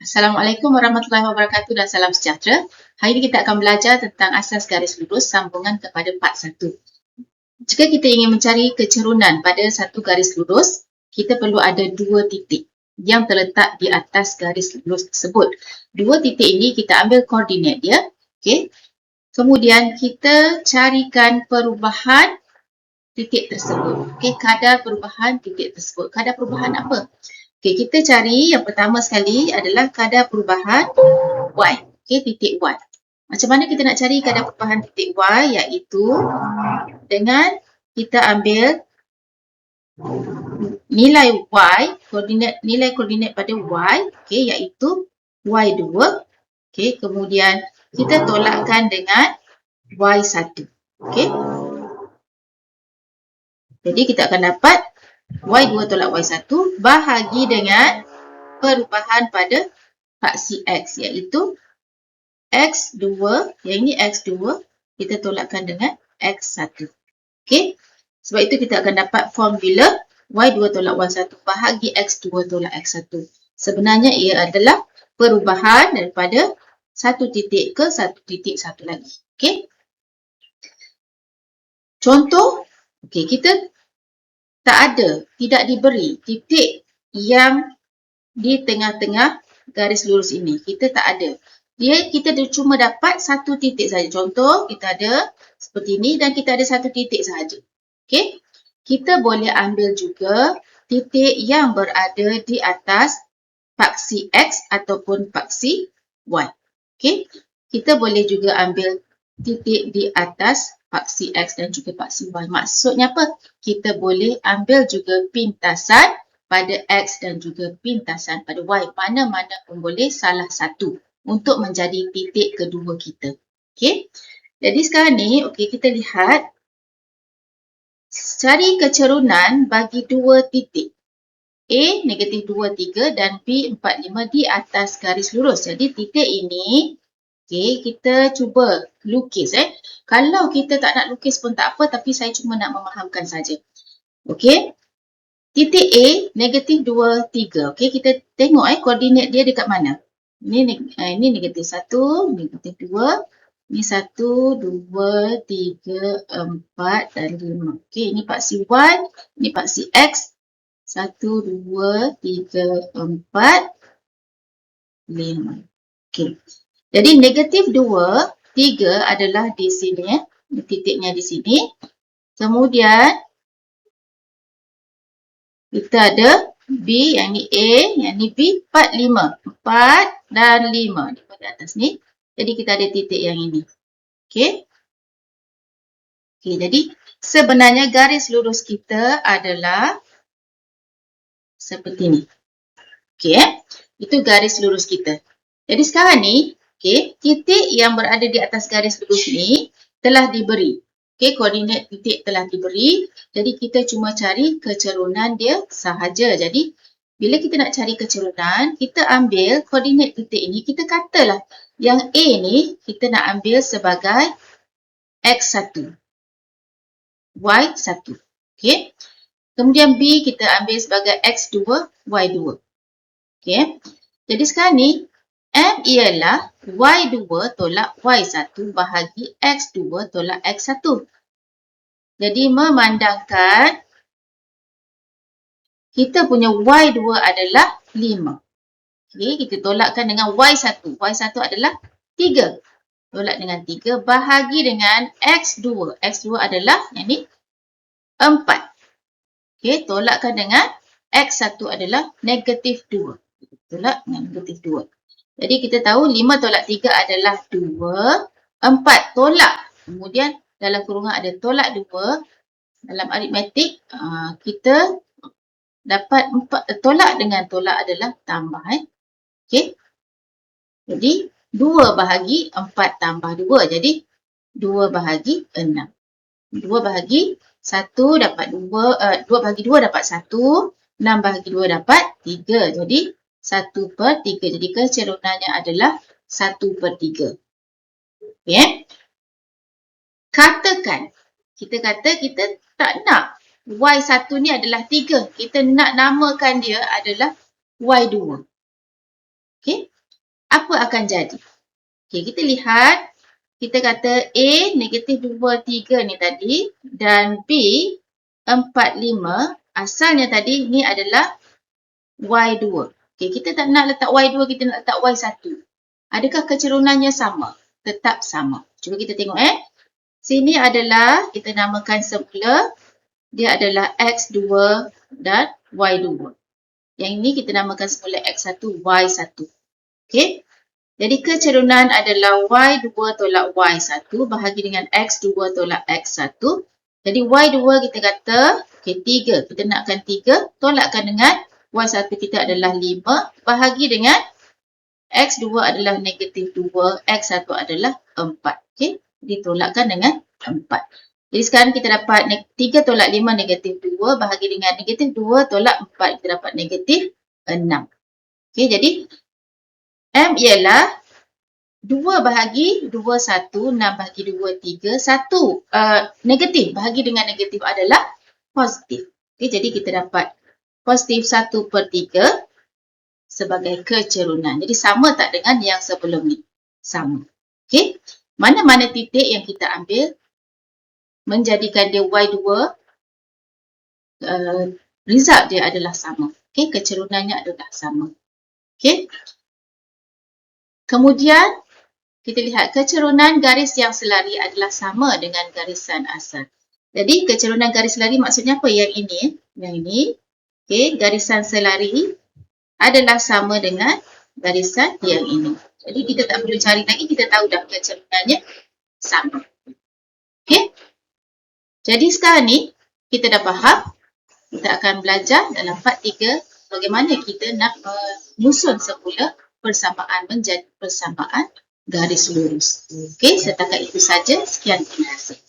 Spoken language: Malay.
Assalamualaikum warahmatullahi wabarakatuh dan salam sejahtera. Hari ini kita akan belajar tentang asas garis lurus sambungan kepada part 1. Jika kita ingin mencari kecerunan pada satu garis lurus, kita perlu ada dua titik yang terletak di atas garis lurus tersebut. Dua titik ini kita ambil koordinat dia. Okay. Kemudian kita carikan perubahan titik tersebut. Okay. Kadar perubahan titik tersebut. Kadar perubahan apa? Okay, kita cari yang pertama sekali adalah kadar perubahan Y. Okay, titik Y. Macam mana kita nak cari kadar perubahan titik Y? Iaitu dengan kita ambil nilai Y, nilai koordinat pada Y, okay, iaitu Y2. Okay, kemudian kita tolakkan dengan Y1. Okay. Jadi kita akan dapat Y2 tolak Y1 bahagi dengan perubahan pada paksi X, iaitu X2, yang ini X2, kita tolakkan dengan X1. Okey, sebab itu kita akan dapat formula Y2 tolak Y1 bahagi X2 tolak X1. Sebenarnya ia adalah perubahan daripada satu titik ke satu titik satu lagi. Okey. Contoh, okey, kita tidak diberi titik yang di tengah-tengah garis lurus ini. Kita tak ada. Kita cuma dapat satu titik saja. Contoh, kita ada seperti ini dan kita ada satu titik sahaja. Okey. Kita boleh ambil juga titik yang berada di atas paksi X ataupun paksi Y. Okey. Kita boleh juga ambil titik di atas paksi X dan juga paksi Y. Maksudnya apa? Kita boleh ambil juga pintasan pada X dan juga pintasan pada Y. Mana-mana pun boleh salah satu untuk menjadi titik kedua kita. Okey. Jadi sekarang ni, okey, kita lihat cari kecerunan bagi dua titik. A -2, 3 dan B 4, 5 di atas garis lurus. Jadi titik ini, okey, kita cuba lukis. Kalau kita tak nak lukis pun tak apa, tapi saya cuma nak memahamkan saja. Okey. Titik A, -2, 3. Okey, kita tengok koordinat dia dekat mana. Ini -1, -2. Ini 1, 2, 3, 4 dan 5. Okey, ini paksi Y, ini paksi X. 1, 2, 3, 4, 5. Okey. Jadi -2, 3 adalah di sini. Titiknya di sini. Kemudian kita ada B, yang ni A, yang ni B, 4, 5. 4 dan 5 di atas ni. Jadi kita ada titik yang ini. Okey. Okey, jadi sebenarnya garis lurus kita adalah seperti ni. Okey, itu garis lurus kita. Jadi sekarang ni, okey, titik yang berada di atas garis lurus ni telah diberi. Okey, koordinat titik telah diberi. Jadi kita cuma cari kecerunan dia sahaja. Jadi bila kita nak cari kecerunan, kita ambil koordinat titik ini, kita katalah yang A ni kita nak ambil sebagai X1, Y1. Okey. Kemudian B kita ambil sebagai X2, Y2. Okey. Jadi sekarang ni M ialah Y2 tolak Y1 bahagi X2 tolak X1. Jadi memandangkan kita punya Y2 adalah 5. Okey, kita tolakkan dengan Y1. Y1 adalah 3. Tolak dengan 3 bahagi dengan X2. X2 adalah yang ni 4. Okey, tolakkan dengan X1 adalah -2. Tolak dengan -2. Jadi kita tahu 5 tolak 3 adalah 2. 4 tolak. Kemudian dalam kurungan ada tolak 2. Dalam aritmetik, kita dapat 4, tolak dengan tolak adalah tambah. Okey. Jadi 2 bahagi 4 tambah 2. Jadi 2 bahagi 6. 2 bahagi 1 dapat 2. 2 bahagi 2 dapat 1. 6 bahagi 2 dapat 3. Jadi 1/3. Jadi kecerunannya adalah 1/3. Okey. Katakan, kita kata kita tak nak Y1 ni adalah 3. Kita nak namakan dia adalah Y2. Okey. apa akan jadi? Okey, kita lihat. Kita kata A negatif 2, 3 ni tadi dan B 4, 5. Asalnya tadi ni adalah Y2. Okey, kita tak nak letak Y2, kita nak letak Y1. Adakah kecerunannya sama? Tetap sama. Cuba kita tengok Sini adalah kita namakan semula. Dia adalah X2 dan Y2. Yang ini kita namakan semula X1, Y1. Okey. Jadi kecerunan adalah Y2 tolak Y1 bahagi dengan X2 tolak X1. Jadi Y2 kita kata, okey 3. Kita nakkan 3, tolakkan dengan Y1 kita adalah 5 bahagi dengan X2 adalah negatif 2, X1 adalah 4. Okey, ditolakkan dengan 4. Jadi sekarang kita dapat 3 tolak 5 negatif 2 bahagi dengan negatif 2 tolak 4. Kita dapat negatif 6. Okey, jadi M ialah 2 bahagi 2, 1, 6 bahagi 2, 3, 1 negatif bahagi dengan negatif adalah positif. Okey, jadi kita dapat positif 1/3 sebagai kecerunan. Jadi sama tak dengan yang sebelum ni? Sama. Okey, mana-mana titik yang kita ambil menjadikan dia Y2, result dia adalah sama. Okey, kecerunannya adalah sama. Okey. Kemudian kita lihat kecerunan garis yang selari adalah sama dengan garisan asal. Jadi kecerunan garis selari maksudnya apa? Yang ini. Yang ini. Okey, garisan selari adalah sama dengan garisan yang ini. Jadi kita tak perlu cari lagi, kita tahu dah kecerunannya sama. Okey. Jadi sekarang ni kita dah faham. Kita akan belajar dalam part 3 bagaimana kita nak menyusun semula persamaan menjadi persamaan garis lurus. Okey, setakat itu saja. Sekian, terima kasih.